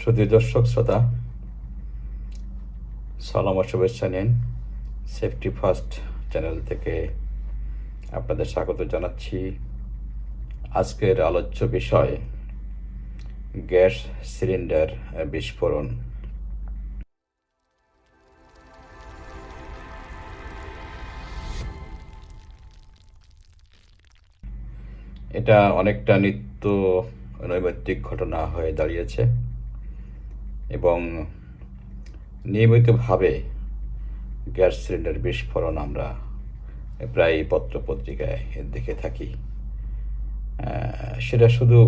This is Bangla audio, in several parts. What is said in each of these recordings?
সুধী দর্শক শ্রোতা, সালাম ও শুভেচ্ছা নিন। সেফটি ফার্স্ট চ্যানেল থেকে আপনাদের স্বাগত জানাচ্ছি। আজকের আলোচ্য বিষয় গ্যাস সিলিন্ডার বিস্ফোরণ। এটা অনেকটা নিত্য নৈমিত্তিক ঘটনা হয়ে দাঁড়িয়েছে এবং নিয়মিতভাবে গ্যাস সিলিন্ডার বিস্ফোরণ আমরা প্রায় পত্রপত্রিকায় দেখে থাকি। সেটা শুধু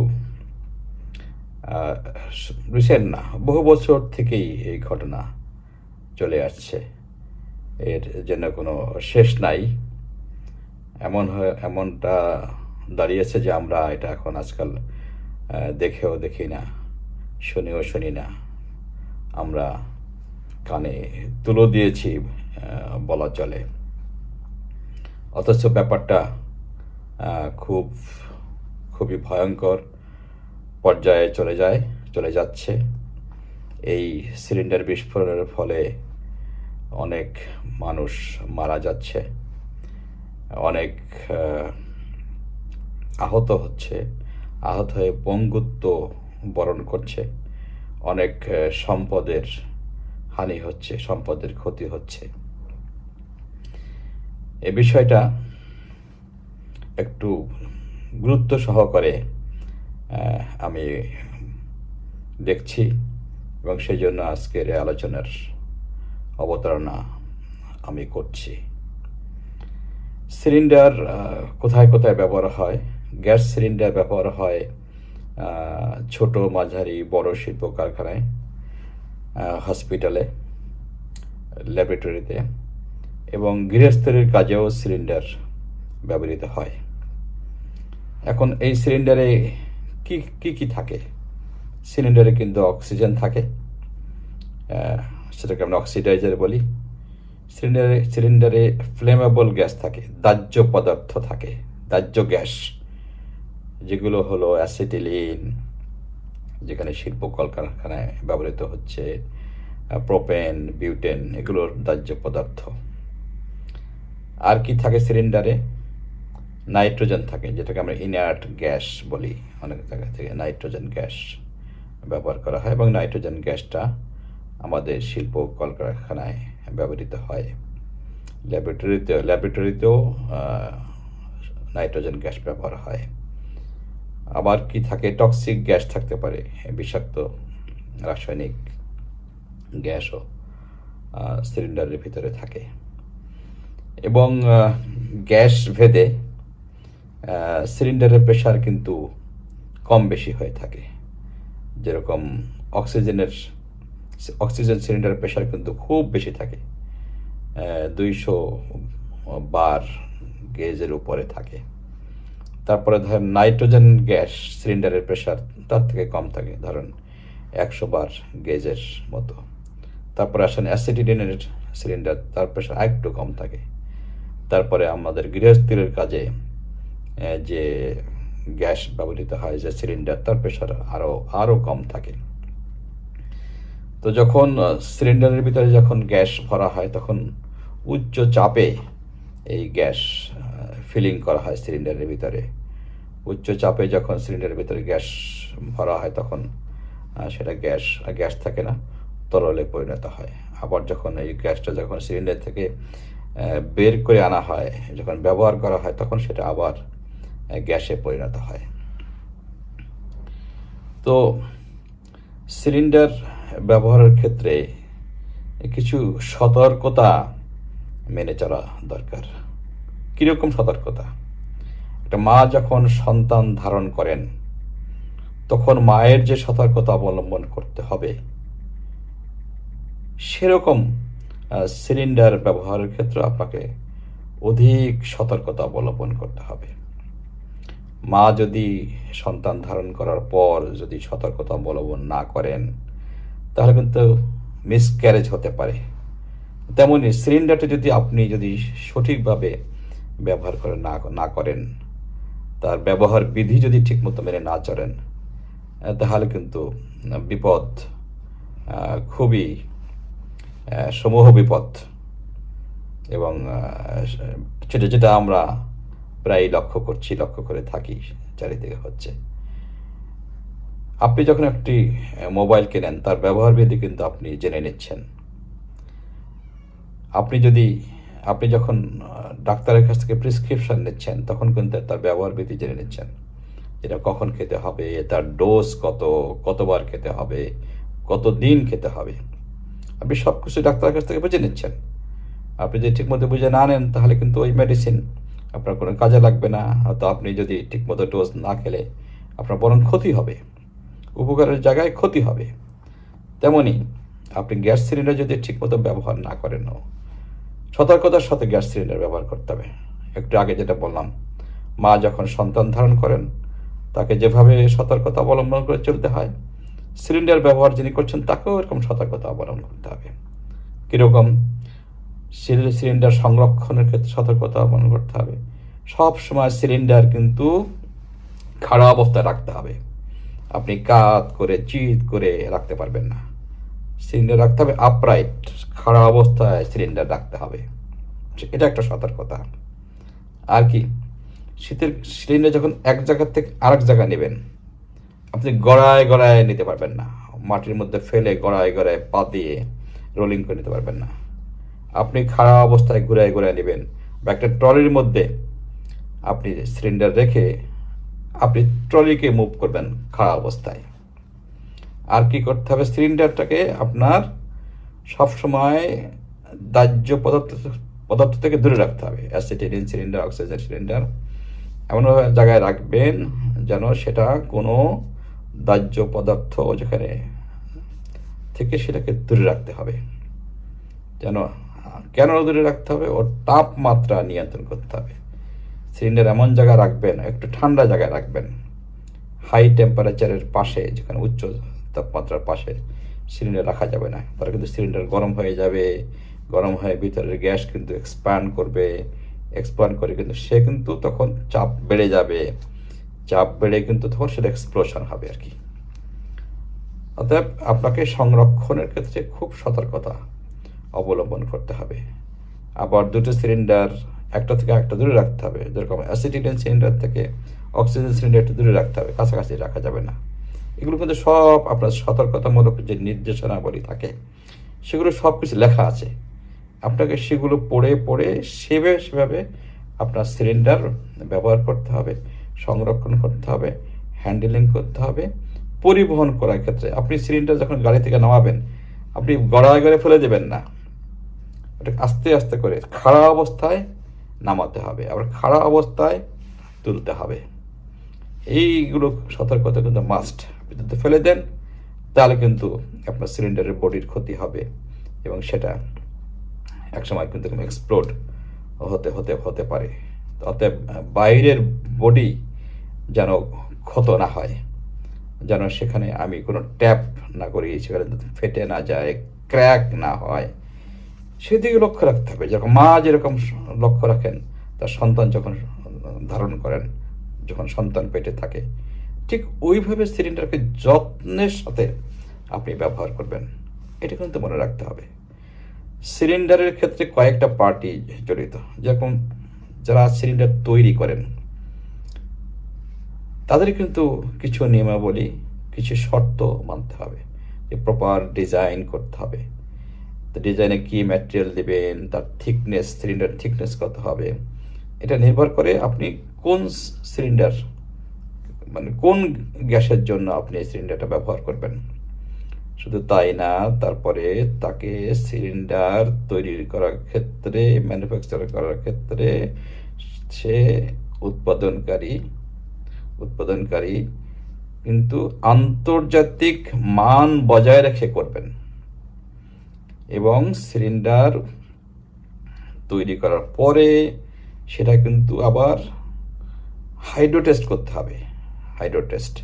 রিসেন্ট না, বহু বছর থেকেই এই ঘটনা চলে আসছে। এর যেন কোনো শেষ নাই, এমনটা দাঁড়িয়েছে যে আমরা এটা এখন আজকাল দেখেও দেখি না, শুনেও শুনি না, আমরা কানে তুলো দিয়েছি বলা চলে। অথচ ব্যাপারটা খুবই ভয়ঙ্কর পর্যায়ে চলে যাচ্ছে। এই সিলিন্ডার বিস্ফোরণের ফলে অনেক মানুষ মারা যাচ্ছে, অনেক আহত হয়ে পঙ্গুত্ব বরণ করছে, অনেক সম্পদের হানি হচ্ছে, সম্পদের ক্ষতি হচ্ছে। এ বিষয়টা একটু গুরুত্ব সহকারে আমি দেখছি এবং সেই জন্য আজকের আলোচনার অবতারণা আমি করছি। সিলিন্ডার কোথায় কোথায় ব্যবহার হয়? গ্যাস সিলিন্ডার ব্যবহার হয় ছোট, মাঝারি, বড় শিল্প কারখানায়, হসপিটালে, ল্যাবরেটরিতে এবং গৃহস্থলীর কাজেও সিলিন্ডার ব্যবহৃত হয়। এখন এই সিলিন্ডারে কি থাকে? সিলিন্ডারে কিন্তু অক্সিজেন থাকে, সেটাকে আমরা অক্সিডাইজার বলি। সিলিন্ডারে ফ্লেমেবল গ্যাস থাকে, দাহ্য পদার্থ থাকে, দাহ্য গ্যাস, যেগুলো হলো অ্যাসিটিলিন, যেখানে শিল্প কলকারখানায় ব্যবহৃত হচ্ছে, প্রোপেন, বিউটেন, এগুলোর দাহ্য পদার্থ। আর কি থাকে সিলিন্ডারে? নাইট্রোজেন থাকে, যেটাকে আমরা ইনার্ট গ্যাস বলি। অনেক জায়গা থেকে নাইট্রোজেন গ্যাস ব্যবহার করা হয় এবং নাইট্রোজেন গ্যাসটা আমাদের শিল্প কলকারখানায় ব্যবহৃত হয়। ল্যাবরেটরিতেও নাইট্রোজেন গ্যাস ব্যবহার হয়। আবার কি থাকে? টক্সিক গ্যাস থাকতে পারে, বিষাক্ত রাসায়নিক গ্যাসও সিলিন্ডারের ভিতরে থাকে। এবং গ্যাস ভেদে সিলিন্ডারের প্রেশার কিন্তু কম বেশি হয়ে থাকে। যেরকম অক্সিজেন সিলিন্ডারের প্রেশার কিন্তু খুব বেশি থাকে, 200 বার গেজের উপরে থাকে। তারপরে ধরেন নাইট্রোজেন গ্যাস সিলিন্ডারের প্রেশার তার থেকে কম থাকে, ধরেন 100 বার গেজের মতো। তারপরে আসেন অ্যাসিটিলিনের সিলিন্ডার, তার প্রেশার একটু কম থাকে। তারপরে আমাদের গৃহস্থলীর কাজে যে গ্যাস ব্যবহৃত হয়, যে সিলিন্ডার, তার প্রেশার আরও কম থাকে। তো যখন সিলিন্ডারের ভিতরে যখন গ্যাস ভরা হয়, তখন উচ্চ চাপে এই গ্যাস ফিলিং করা হয় সিলিন্ডারের ভিতরে। উচ্চ চাপে যখন সিলিন্ডারের ভিতরে গ্যাস ভরা হয়, তখন সেটা গ্যাস থাকে না, তরলে পরিণত হয়। আবার যখন এই গ্যাসটা যখন সিলিন্ডার থেকে বের করে আনা হয়, যখন ব্যবহার করা হয়, তখন সেটা আবার গ্যাসে পরিণত হয়। তো সিলিন্ডার ব্যবহারের ক্ষেত্রে কিছু সতর্কতা মেনে চলা দরকার। কীরকম সতর্কতা? একটা মা যখন সন্তান ধারণ করেন, তখন মায়ের যে সতর্কতা অবলম্বন করতে হবে, সেরকম সিলিন্ডার ব্যবহারের ক্ষেত্রে আপনাকে অধিক সতর্কতা অবলম্বন করতে হবে। মা যদি সন্তান ধারণ করার পর যদি সতর্কতা অবলম্বন না করেন, তাহলে কিন্তু মিসক্যারেজ হতে পারে। তেমনি সিলিন্ডারটা আপনি যদি সঠিকভাবে ব্যবহার না করেন, তার ব্যবহার বিধি যদি ঠিকমতো মেনে না চলেন, তাহলে কিন্তু বিপদ খুবই সমূহ বিপদ, এবং যেটা আমরা প্রায় লক্ষ্য করে থাকি চারিদিকে হচ্ছে। আপনি যখন একটি মোবাইল কেনেন, তার ব্যবহার বিধি কিন্তু আপনি জেনে নিচ্ছেন। আপনি যখন ডাক্তারের কাছ থেকে প্রেসক্রিপশন নিচ্ছেন, তখন কিন্তু তার ব্যবহার বিধি জেনে নিচ্ছেন। এটা কখন খেতে হবে, তার ডোজ কতবার খেতে হবে, কতদিন খেতে হবে, আপনি সব কিছু ডাক্তারের কাছ থেকে বুঝে নিচ্ছেন। আপনি যদি ঠিকমতো বুঝে না নেন, তাহলে কিন্তু ওই মেডিসিন আপনার কোনো কাজে লাগবে না। হয়তো আপনি যদি ঠিকমতো ডোজ না খেলে আপনার বরং ক্ষতি হবে, উপকারের জায়গায় ক্ষতি হবে। তেমনি আপনি গ্যাস সিলিন্ডার যদি ঠিকমতো ব্যবহার না করেন, সতর্কতার সাথে গ্যাস সিলিন্ডার ব্যবহার করতে হবে। একটু আগে যেটা বললাম, মা যখন সন্তান ধারণ করেন, তাকে যেভাবে সতর্কতা অবলম্বন করে চলতে হয়, সিলিন্ডার ব্যবহার যিনি করছেন তাকেও এরকম সতর্কতা অবলম্বন করতে হবে। কীরকম? সিলিন্ডার সংরক্ষণের ক্ষেত্রে সতর্কতা অবলম্বন করতে হবে। সব সময় সিলিন্ডার কিন্তু খাড়া অবস্থায় রাখতে হবে। আপনি কাত করে চিৎ করে রাখতে পারবেন না। সিলিন্ডার রাখতে হবে আপরাইট, খাড়া অবস্থায় সিলিন্ডার রাখতে হবে। এটা একটা সতর্কতা। আর কি, শীতের সিলিন্ডার যখন এক জায়গা থেকে আরেক জায়গায় নেবেন, আপনি গড়ায় নিতে পারবেন না। মাটির মধ্যে ফেলে গড়ায় পা দিয়ে রোলিং করে নিতে পারবেন না। আপনি খাড়া অবস্থায় ঘুরায় নেবেন, বা একটা ট্রলির মধ্যে আপনি সিলিন্ডার রেখে আপনি ট্রলিকে মুভ করবেন খাড়া অবস্থায়। আর কি করতে হবে? সিলিন্ডারটাকে আপনার সবসময় দাহ্য পদার্থ থেকে দূরে রাখতে হবে। অ্যাসিটিলিন সিলিন্ডার, অক্সিজেন সিলিন্ডার এমনভাবে জায়গায় রাখবেন যেন সেটা কোনো দাহ্য পদার্থ যেখানে থেকে সেটাকে দূরে রাখতে হবে। কেন দূরে রাখতে হবে? ওর তাপমাত্রা নিয়ন্ত্রণ করতে হবে। সিলিন্ডার এমন জায়গায় রাখবেন, একটু ঠান্ডা জায়গায় রাখবেন, হাই টেম্পারেচারের পাশে, যেখানে উচ্চ তাপমাত্রার পাশে সিলিন্ডার রাখা যাবে না। তাহলে কিন্তু সিলিন্ডার গরম হয়ে যাবে, গরম হয়ে ভিতরের গ্যাস কিন্তু এক্সপ্যান্ড করে কিন্তু সে কিন্তু তখন চাপ বেড়ে যাবে, চাপ বেড়ে কিন্তু তখন সেটা এক্সপ্লোশন হবে আর কি। অতএব আপনাকে সংরক্ষণের ক্ষেত্রে খুব সতর্কতা অবলম্বন করতে হবে। আবার দুটো সিলিন্ডার একটা থেকে একটা দূরে রাখতে হবে। যেরকম অ্যাসিটিলিন সিলিন্ডার থেকে অক্সিজেন সিলিন্ডার একটু দূরে রাখতে হবে, কাছাকাছি রাখা যাবে না। এগুলো কিন্তু সব আপনার সতর্কতামূলক যে নির্দেশনাবলী থাকে, সেগুলো সব কিছু লেখা আছে। আপনাকে সেগুলো পড়ে সেভাবে আপনার সিলিন্ডার ব্যবহার করতে হবে, সংরক্ষণ করতে হবে, হ্যান্ডেলিং করতে হবে। পরিবহন করার ক্ষেত্রে আপনি সিলিন্ডার যখন গাড়ি থেকে নামাবেন, আপনি গড়ায় ফেলে দেবেন না, ওটা আস্তে আস্তে করে খাড়া অবস্থায় নামাতে হবে, আবার খাড়া অবস্থায় তুলতে হবে। এইগুলো সতর্কতা কিন্তু মাস্ট। আপনি যদি ফেলে দেন, তাহলে কিন্তু আপনার সিলিন্ডারের বডির ক্ষতি হবে, এবং সেটা একসময় কিন্তু এক্সপ্লোড হতে পারে। অতএব বাইরের বডি যেন ক্ষত না হয়, যেন সেখানে আমি কোনো ট্যাপ না করি, সেখানে ফেটে না যায়, ক্র্যাক না হয়, সেদিকে লক্ষ্য রাখতে হবে। যেরকম মা যেরকম লক্ষ্য রাখেন তার সন্তান যখন ধারণ করেন, যখন সন্তান পেটে থাকে, ঠিক ওইভাবে সিলিন্ডারকে যত্নের সাথে আপনি ব্যবহার করবেন। এটা কিন্তু মনে রাখতে হবে। সিলিন্ডারের ক্ষেত্রে কয়েকটা পার্টি জড়িত। যেরকম যারা সিলিন্ডার তৈরি করেন, তাদের কিন্তু কিছু নিয়মাবলী, কিছু শর্ত মানতে হবে, যে প্রপার ডিজাইন করতে হবে। তো ডিজাইনে কি ম্যাটেরিয়াল দেবেন, তার থিকনেস, সিলিন্ডার থিকনেস কত হবে, এটা নির্ভর করে আপনি কোন সিলিন্ডার, মানে কোন গ্যাসের জন্য আপনি এই সিলিন্ডারটা ব্যবহার করবেন। শুধু তাই না, তারপরে তাকে সিলিন্ডার তৈরি করার ক্ষেত্রে, ম্যানুফ্যাকচার করার ক্ষেত্রে সে উৎপাদনকারী কিন্তু আন্তর্জাতিক মান বজায় রেখে করবেন। এবং সিলিন্ডার তৈরি করার পরে সেটা কিন্তু আবার হাইড্রো টেস্ট করতে হবে। হাইড্রো টেস্ট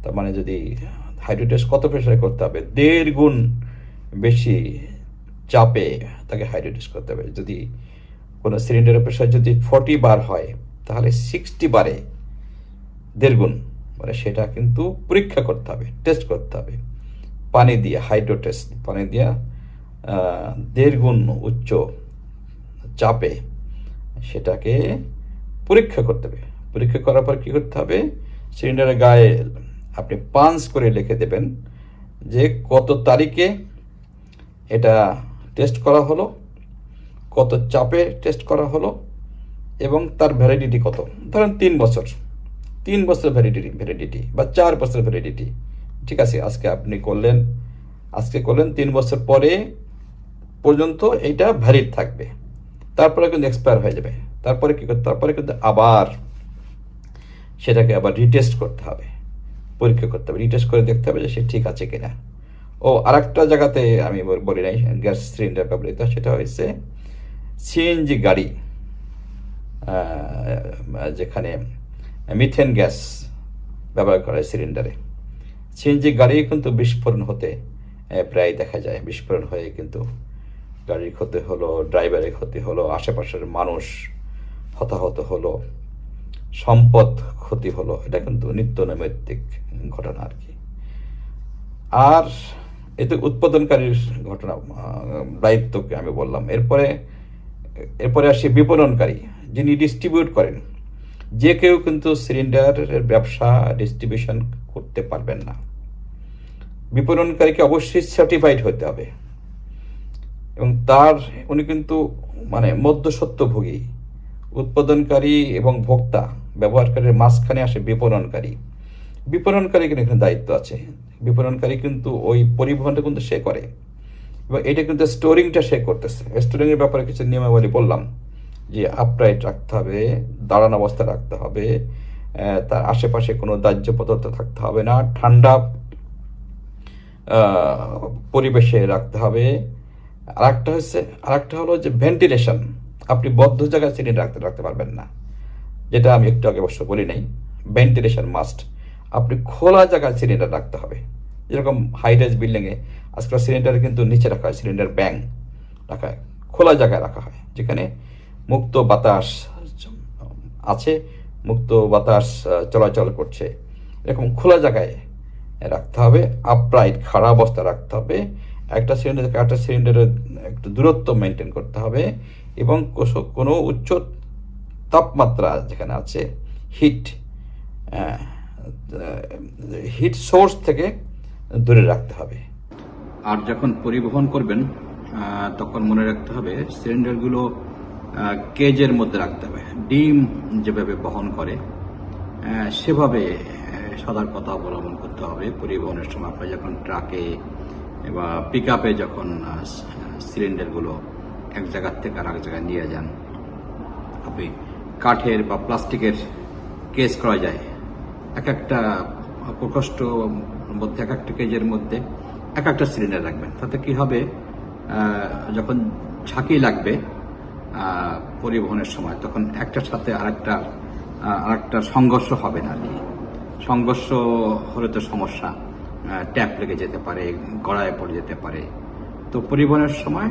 তার মানে, যদি হাইড্রো টেস্ট কত প্রেসারে করতে হবে, 1.5 গুণ বেশি চাপে তাকে হাইড্রো টেস্ট করতে হবে। যদি কোনো সিলিন্ডারের প্রেসার যদি 40 বার হয়, তাহলে 60 বারে 1.5 গুণ, মানে সেটা কিন্তু পরীক্ষা করতে হবে, টেস্ট করতে হবে। পানি দিয়ে হাইড্রো টেস্ট পানি দিয়ে 1.5 গুণ উচ্চ চাপে সেটাকে পরীক্ষা করতে হবে। পরীক্ষা করার পর কী করতে হবে, সিলিন্ডারের গায়ে আপনি পাঞ্চ করে লিখে দেবেন যে কত তারিখে এটা টেস্ট করা হলো, কত চাপে টেস্ট করা হলো এবং তার ভ্যালিডিটি কত। ধরেন 3 বছর, 3 বছর ভ্যালিডিটি বা 4 বছর ভ্যালিডিটি। ঠিক আছে, আজকে করলেন 3 বছর পরে পর্যন্ত এইটা ভ্যালিড থাকবে, তারপরে কিন্তু এক্সপায়ার হয়ে যাবে। তারপরে কী করতে, তারপরে কিন্তু আবার সেটাকে আবার রিটেস্ট করতে হবে, পরীক্ষা করতে হবে, রিটেস্ট করে দেখতে হবে যে সে ঠিক আছে কিনা। ও আরেকটা জায়গাতে আমি বলি নাই গ্যাস সিলিন্ডার ব্যবহৃত, সেটা হয়েছে সিএনজি গাড়ি, যেখানে মিথেন গ্যাস ব্যবহার করা হয় সিলিন্ডারে। সিএনজি গাড়ি কিন্তু বিস্ফোরণ হতে প্রায় দেখা যায়, বিস্ফোরণ হয়ে কিন্তু গাড়ির ক্ষতি হলো, ড্রাইভারের ক্ষতি হলো, আশেপাশের মানুষ হতাহত হলো, সম্পদ ক্ষতি হলো। এটা কিন্তু নিত্য নৈমিত্তিক ঘটনা আর কি। আর এতে উৎপাদনকারীর ঘটনা দায়িত্বকে আমি বললাম। এরপরে আসে বিপণনকারী, যিনি ডিস্ট্রিবিউট করেন। যে কেউ কিন্তু সিলিন্ডারের ব্যবসা ডিস্ট্রিবিউশন করতে পারবেন না। বিপণনকারীকে অবশ্যই সার্টিফাইড হতে হবে এবং উনি কিন্তু মধ্যস্বত্বভোগী। উৎপাদনকারী এবং ভোক্তা ব্যবহারকারীর মাঝখানে আসে বিপণনকারী। বিপণনকারী কিন্তু এখানে দায়িত্ব আছে। বিপণনকারী কিন্তু ওই পরিবহনটা কিন্তু সে করে এবং এটা কিন্তু স্টোরিংটা সে করতেছে। স্টোরিংয়ের ব্যাপারে কিছু নিয়মাবলী বললাম যে আপরাইট রাখতে হবে, দাঁড়ানো অবস্থা রাখতে হবে, তার আশেপাশে কোনো দাহ্য পদার্থ থাকতে হবে না, ঠান্ডা পরিবেশে রাখতে হবে। আরেকটা হলো যে ভেন্টিলেশন, আপনি বদ্ধ জায়গায় সিলিন্ডার রাখতে পারবেন না, যেটা আমি একটু আগে অবশ্য বলি নাই। ভেন্টিলেশন মাস্ট, আপনি খোলা জায়গায় সিলিন্ডার রাখতে হবে। যেরকম হাইরাইজ বিল্ডিংয়ে আজকাল সিলিন্ডার কিন্তু নিচে রাখা হয়, সিলিন্ডার ব্যাংক রাখা হয়, খোলা জায়গায় রাখা হয়, যেখানে মুক্ত বাতাস আছে, মুক্ত বাতাস চলাচল করছে। এরকম খোলা জায়গায় রাখতে হবে, আপরাইট খাড়া অবস্থা রাখতে হবে। একটা সিলিন্ডার থেকে একটা সিলিন্ডারের একটু দূরত্ব মেনটেন করতে হবে এবং কোনো উচ্চ তাপমাত্রা যেখানে আছে হিট সোর্স থেকে দূরে রাখতে হবে। আর যখন পরিবহন করবেন তখন মনে রাখতে হবে সিলিন্ডারগুলো কেজের মধ্যে রাখতে হবে। ডিম যেভাবে বহন করে সেভাবে সতর্কতা অবলম্বন করতে হবে পরিবহনের সময়। আপনি যখন ট্রাকে বা পিক আপে যখন সিলিন্ডারগুলো এক জায়গার থেকে আর এক জায়গায় নিয়ে যান, আপনি কাঠের বা প্লাস্টিকের কেজ করা যায়, এক একটা প্রকোষ্ঠ মধ্যে এক একটা কেজের মধ্যে এক একটা সিলিন্ডার রাখবেন। তাতে কি হবে, যখন ঝাঁকি লাগবে পরিবহনের সময় তখন একটার সাথে আরেকটা সংঘর্ষ হবে না আর কি। সংঘর্ষ হলে তো সমস্যা, ট্যাপ লেগে যেতে পারে, গড়ায় পড়ে যেতে পারে। তো পরিবহনের সময়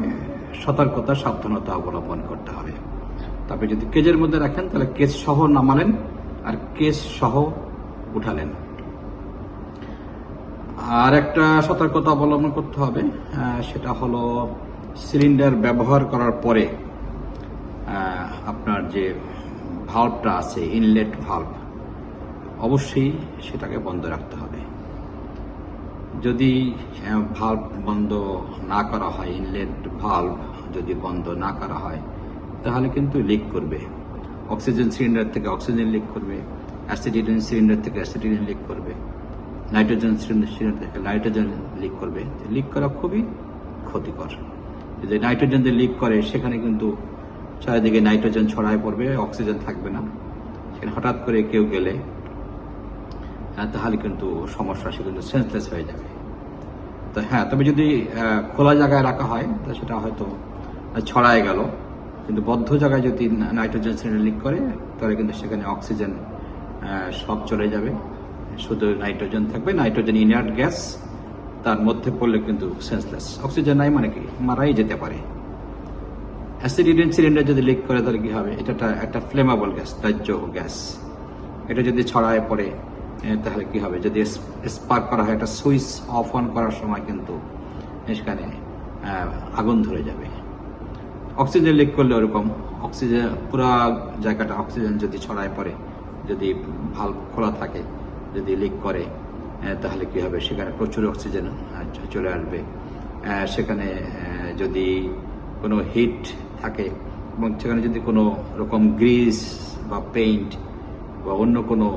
সতর্কতা সাবধানতা অবলম্বন করতে হবে। তবে যদি কেজের মধ্যে রাখেন তাহলে কেজ সহ নামালেন আর কেজ সহ উঠালেন। আর একটা সতর্কতা অবলম্বন করতে হবে, সেটা হলো সিলিন্ডার ব্যবহার করার পরে আপনার যে ভাল্বটা আছে, ইনলেট ভাল্ব, অবশ্যই সেটাকে বন্ধ রাখতে হবে। যদি ভাল্ব বন্ধ না করা হয়, ইনলেট ভাল্ব যদি বন্ধ না করা হয় তাহলে কিন্তু লিক করবে। অক্সিজেন সিলিন্ডার থেকে অক্সিজেন লিক করবে, অ্যাসিডিন সিলিন্ডার থেকে অ্যাসিডিন লিক করবে, নাইট্রোজেন সিলিন্ডার থেকে নাইট্রোজেন লিক করবে। লিক করা খুবই ক্ষতিকর। যদি নাইট্রোজেন যে লিক করে সেখানে কিন্তু চারিদিকে নাইট্রোজেন ছড়ায় পড়বে, অক্সিজেন থাকবে না। সেখানে হঠাৎ করে কেউ গেলে তাহলে কিন্তু সমস্যা, সে কিন্তু সেন্সলেস হয়ে যাবে। তো হ্যাঁ, তবে যদি খোলা জায়গায় রাখা হয় তা সেটা হয়তো ছড়ায় গেল, কিন্তু বদ্ধ জায়গায় যদি নাইট্রোজেন সিলিন্ডার লিক করে তাহলে কিন্তু সেখানে অক্সিজেন সব চলে যাবে, শুধু নাইট্রোজেন থাকবে। নাইট্রোজেন ইনার্ট গ্যাস, তার মধ্যে পড়লে কিন্তু সেন্সলেস। অক্সিজেন নাই মানে কি, মারাই যেতে পারে। অ্যাসিডিন সিলিন্ডার যদি লিক করে তাহলে কি হবে, এটা একটা ফ্লেমেবল গ্যাস, দাহ্য গ্যাস। এটা যদি ছড়ায় পড়ে তাহলে কি হবে, যদি স্পার্ক করা হয়, একটা সুইচ অফ অন করার সময় কিন্তু সেখানে আগুন ধরে যাবে। অক্সিজেন লিক করলে ওরকম, অক্সিজেন পুরো জায়গাটা অক্সিজেন যদি ছড়ায় পড়ে, যদি ভালভ খোলা থাকে, যদি লিক করে, তাহলে কি হবে, সেখানে প্রচুর অক্সিজেন চলে আসবে। সেখানে যদি কোনো হিট থাকে এবং সেখানে যদি কোনো রকম গ্রিস বা পেইন্ট বা অন্য কোনো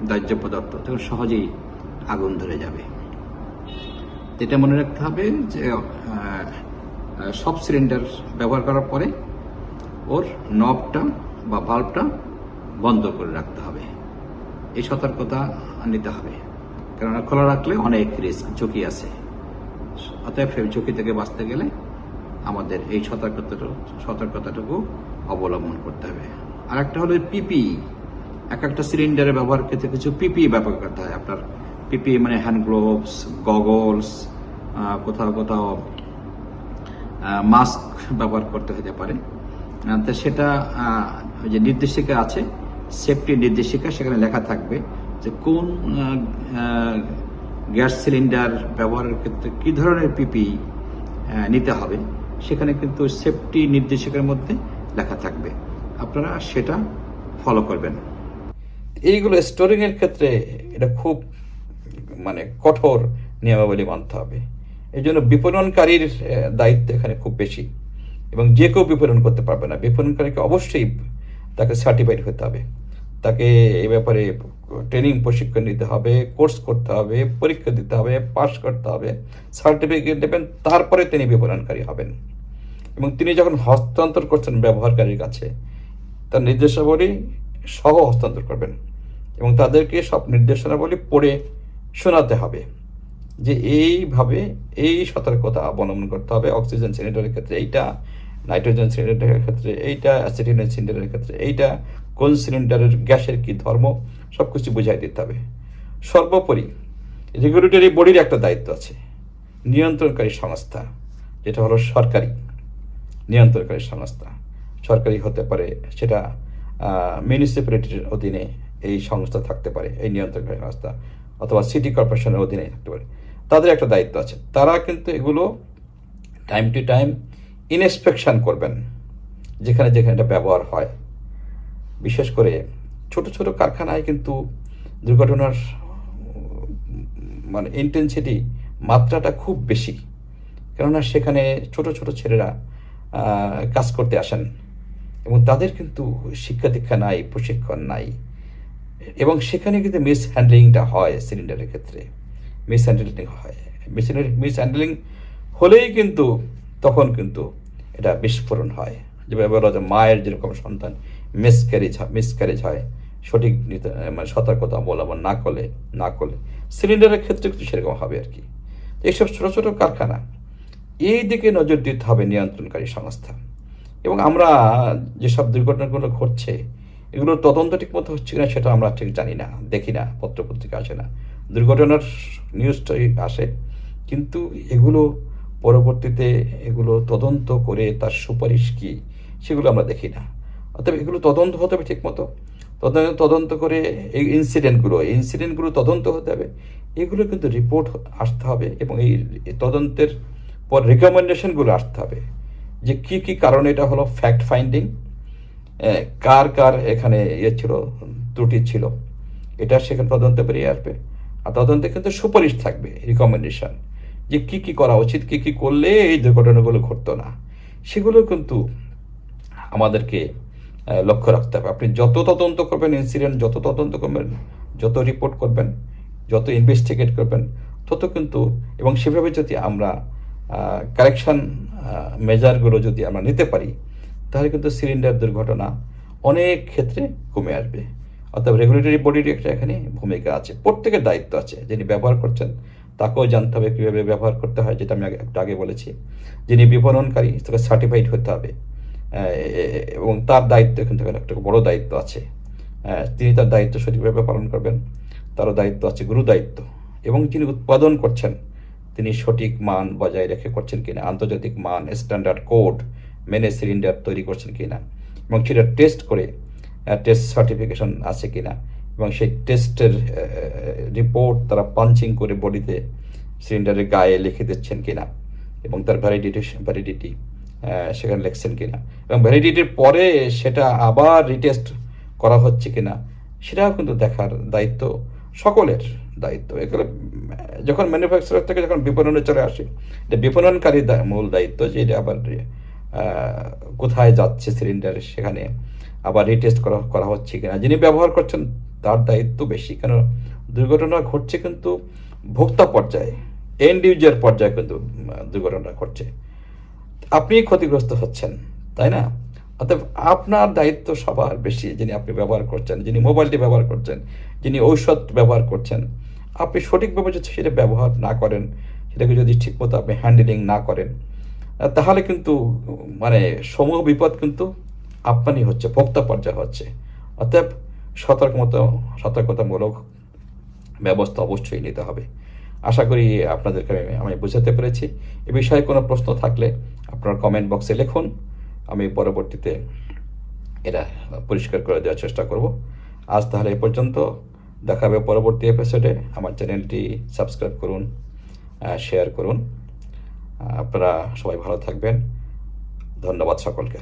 দাহ্য পদার্থ, তখন সহজেই আগুন ধরে যাবে। এটা মনে রাখতে হবে যে সব সিলিন্ডার ব্যবহার করার পরে ওর নবটা বা ভাল্বটা বন্ধ করে রাখতে হবে, এই সতর্কতা নিতে হবে। কেননা খোলা রাখলে অনেক রিস্ক, ঝুঁকি আছে। অতএব সেই ঝুঁকি থেকে বাঁচতে গেলে আমাদের এই সতর্কতাটুকু অবলম্বন করতে হবে। আর একটা হলো পিপি, একটা সিলিন্ডারে ব্যবহার ক্ষেত্রে কিছু পিপি ব্যবহার করতে হয়। আপনার পিপি মানে হ্যান্ড গ্লোভস, গগলস, কোথাও কোথাও মাস্ক ব্যবহার করতে হতে পারে। তো সেটা যে নির্দেশিকা আছে, সেফটি নির্দেশিকা, সেখানে লেখা থাকবে যে কোন গ্যাস সিলিন্ডার ব্যবহারের ক্ষেত্রে কী ধরনের পিপি নিতে হবে, সেখানে কিন্তু সেফটি নির্দেশিকার মধ্যে লেখা থাকবে, আপনারা সেটা ফলো করবেন। এইগুলো স্টোরিংয়ের ক্ষেত্রে এটা খুব কঠোর নিয়মাবলী মানতে হবে। এই জন্য বিপণনকারীর দায়িত্ব এখানে খুব বেশি, এবং যে কেউ বিপণন করতে পারবে না। বিপণনকারীকে অবশ্যই তাকে সার্টিফাইড হতে হবে, তাকে এই ব্যাপারে ট্রেনিং প্রশিক্ষণ নিতে হবে, কোর্স করতে হবে, পরীক্ষা দিতে হবে, পাস করতে হবে, সার্টিফিকেট দেবেন, তারপরে তিনি বিপণনকারী হবেন। এবং তিনি যখন হস্তান্তর করছেন ব্যবহারকারীর কাছে, তার নির্দেশাবলী সহ হস্তান্তর করবেন এবং তাদেরকে সব নির্দেশনাবলী পড়ে শোনাতে হবে যে এইভাবে এই সতর্কতা অবলম্বন করতে হবে। অক্সিজেন সিলিন্ডারের ক্ষেত্রে এইটা, নাইট্রোজেন সিলিন্ডারের ক্ষেত্রে এইটা, অ্যাসিটিলিন সিলিন্ডারের ক্ষেত্রে এইটা, কোন সিলিন্ডারের গ্যাসের কি ধর্ম, সব কিছু বুঝাই দিতে হবে। সর্বোপরি রেগুলেটরি বডির একটা দায়িত্ব আছে, নিয়ন্ত্রণকারী সংস্থা, যেটা হলো সরকারি নিয়ন্ত্রণকারী সংস্থা। সরকারি হতে পারে, সেটা মিউনিসিপ্যালিটির অধীনে এই সংস্থা থাকতে পারে, এই নিয়ন্ত্রণকারী সংস্থা, অথবা সিটি কর্পোরেশনের অধীনে থাকতে পারে। তাদের একটা দায়িত্ব আছে, তারা কিন্তু এগুলো টাইম টু টাইম ইনস্পেকশন করবেন যেখানে যেখানে এটা ব্যবহার হয়। বিশেষ করে ছোট ছোট কারখানায় কিন্তু দুর্ঘটনার ইন্টেন্সিটি, মাত্রাটা খুব বেশি, কেননা সেখানে ছোট ছোট ছেলেরা কাজ করতে আসেন এবং তাদের কিন্তু শিক্ষা দীক্ষা নাই, প্রশিক্ষণ নাই, এবং সেখানে কিন্তু মিস হ্যান্ডলিংটা হয়। সিলিন্ডারের ক্ষেত্রে মিস হ্যান্ডলিং হয়, মিস হ্যান্ডলিং হলেই কিন্তু তখন কিন্তু এটা বিস্ফোরণ হয়। যেভাবে বলা যায়, মায়ের যেরকম সন্তান মিসক্যারেজ হয়, সঠিক সতর্কতা অবলম্বন না করলে সিলিন্ডারের ক্ষেত্রে কিন্তু সেরকম হবে আর কি। এইসব ছোটো ছোটো কারখানা, এই দিকে নজর দিতে হবে নিয়ন্ত্রণকারী সংস্থা। এবং আমরা যেসব দুর্ঘটনাগুলো ঘটছে, এগুলোর তদন্ত ঠিক মতো হচ্ছে কিনা সেটা আমরা ঠিক জানি না, দেখি না, পত্রপত্রিকা আসে না, দুর্ঘটনার নিউজটাই আসে, কিন্তু এগুলো পরবর্তীতে এগুলো তদন্ত করে তার সুপারিশ কী সেগুলো আমরা দেখি না। অর্থাৎ এগুলো তদন্ত হতে হবে ঠিক মতো, তদন্ত করে এই ইনসিডেন্টগুলো তদন্ত হতে হবে, এগুলো কিন্তু রিপোর্ট আসতে হবে, এবং এই তদন্তের পর রিকমেন্ডেশনগুলো আসতে হবে যে কী কী কারণে এটা হলো, ফ্যাক্ট ফাইন্ডিং, কার এখানে ছিল, ত্রুটি ছিল, এটা সেখানে তদন্তে বেরিয়ে আসবে। আর তদন্তে কিন্তু সুপারিশ থাকবে, রিকমেন্ডেশন, যে কী কী করা উচিত, কী কী করলে এই দুর্ঘটনাগুলো ঘটতো না, সেগুলো কিন্তু আমাদেরকে লক্ষ্য রাখতে হবে। আপনি যত তদন্ত করবেন, ইনসিডেন্ট যত তদন্ত করবেন, যত রিপোর্ট করবেন, যত ইনভেস্টিগেট করবেন, তত কিন্তু, এবং সেভাবে যদি আমরা কারেকশন মেজারগুলো যদি আমরা নিতে পারি, তাহলে কিন্তু সিলিন্ডার দুর্ঘটনা অনেক ক্ষেত্রে কমে আসবে। অর্থাৎ রেগুলেটরি বডির একটা এখানে ভূমিকা আছে, প্রত্যেকের দায়িত্ব আছে। যিনি ব্যবহার করছেন তাকেও জানতে হবে কীভাবে ব্যবহার করতে হয়, যেটা আমি একটু আগে বলেছি। যিনি বিপণনকারী, তাকে সার্টিফাইড হতে হবে, এবং তার দায়িত্ব কিন্তু একটা বড় দায়িত্ব আছে। তিনি তার দায়িত্ব সঠিকভাবে পালন করবেন, তারও দায়িত্ব আছে, গুরু দায়িত্ব। এবং যিনি উৎপাদন করছেন, তিনি সঠিক মান বজায় রেখে করছেন কিনা, আন্তর্জাতিক মান, স্ট্যান্ডার্ড কোড মেনে সিলিন্ডার তৈরি করছেন কিনা, এবং সেটা টেস্ট করে টেস্ট সার্টিফিকেশন আছে কিনা, এবং সেই টেস্টের রিপোর্ট তারা পাঞ্চিং করে বডিতে সিলিন্ডারের গায়ে লিখে দিচ্ছেন কিনা এবং তার ভ্যালিডিটি সেখানে লিখছেন কিনা এবং ভ্যালিডিটির পরে সেটা আবার রিটেস্ট করা হচ্ছে কিনা সেটাও কিন্তু দেখার দায়িত্ব সকলের দায়িত্ব। এগুলো যখন ম্যানুফ্যাকচারার থেকে যখন বিপণনে চলে আসে, এটা বিপণনকারী মূল দায়িত্ব যে এটা আবার কোথায় যাচ্ছে সিলিন্ডার সেখানে আবার রিটেস্ট করা হচ্ছে কিনা। যিনি ব্যবহার করছেন তার দায়িত্ব বেশি, কেন দুর্ঘটনা ঘটছে কিন্তু ভোক্তা পর্যায়ে, এন্ড ইউজার পর্যায়ে কিন্তু দুর্ঘটনা ঘটছে, আপনি ক্ষতিগ্রস্ত হচ্ছেন, তাই না? অতএব আপনার দায়িত্ব সবার বেশি। যিনি আপনি ব্যবহার করছেন, যিনি মোবাইলটি ব্যবহার করছেন, যিনি ঔষধ ব্যবহার করছেন, আপনি সঠিকভাবে যদি সেটা ব্যবহার না করেন, সেটাকে যদি ঠিকমতো আপনি হ্যান্ডেলিং না করেন, তাহলে কিন্তু মানে সমূহ বিপদ কিন্তু আপনারই হচ্ছে, ভোক্তা পর্যায়ে হচ্ছে। অতএব সতর্কতামূলক ব্যবস্থা অবশ্যই নিতে হবে। আশা করি আপনাদেরকে আমি বোঝাতে পেরেছি। এ বিষয়ে কোনো প্রশ্ন থাকলে আপনার কমেন্ট বক্সে লিখুন, আমি পরবর্তীতে এটা পরিষ্কার করে দেওয়ার চেষ্টা করব। আজ তাহলে এ পর্যন্ত, দেখা হবে পরবর্তী এপিসোডে। আমার চ্যানেলটি সাবস্ক্রাইব করুন, শেয়ার করুন। আপনারা সবাই ভালো থাকবেন। ধন্যবাদ সকলকে।